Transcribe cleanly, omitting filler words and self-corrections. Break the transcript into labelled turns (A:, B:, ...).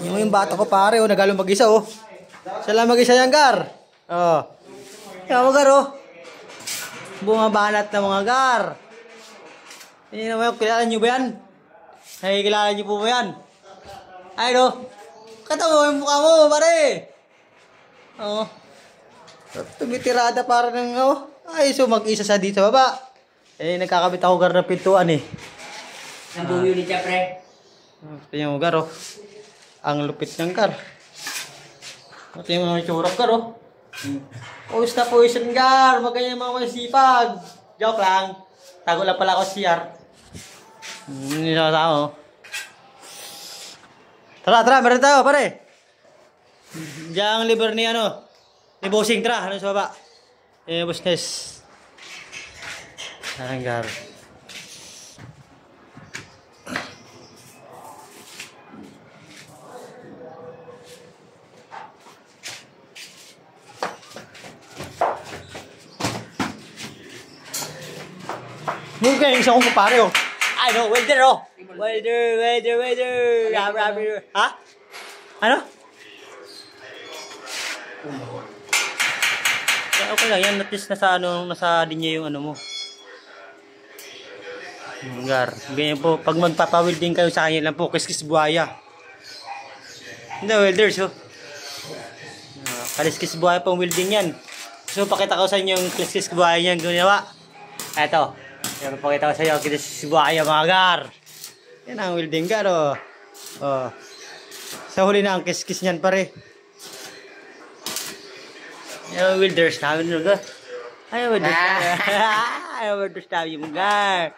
A: Yung bata ko pare, oh, nagalo mag-isa, oh. Sila mag-isa yan, Gar. Oh. Yan mga Gar, oh. Bumabanat na mga Gar. Hindi naman, kilala nyo ba yan? Ay, kilala nyo po ba yan? Ay, no. Katawa yung mukha mo, pare. Oh. Tumitirada para ng, oh. Ay, so mag-isa sa dito sa baba. Eh, nagkakabit ako Gar ng pintuan, eh.
B: Ang buyo ni siya, pre.
A: Tingnan mo, Gar, oh. Ang lupit ng Gar. Tingnan mo yung tsurap, Gar, oh. Pawis na poison, Gar. Magganyan mga masipag. Joke lang. Tago lang pala ako CR. Hindi na kasama, oh. Tara, meron tayo, pare. Diyan ang liver ni, ano, ni Bossing, tara. Ano sa baba? Business. Sarang, Gar. Yung kaya isa kong kupare, oh. Ay, no, welder, oh. Welder. Ha? Ano? Kaya okay lang yan, at least nasa, ano, nasa linya yung ano mo. Gar, ganyan po, pag magpapawilding kayo sa kanya lang po, kiskis buhaya. Hindi, welders, oh. Kaliskis buhaya pang welding yan. So, pakita ko sa inyo yung kiskis buhaya niyan ginawa. Eto. Yan, pakita ko sa iyo, kiskis buhaya mga Gar. Yan ang welding, Gar, oh. Oh. Sa huli na ang kiskis niyan, pare. Yan, welders namin, Gar. Ay, welders. Ay, welders namin, Gar.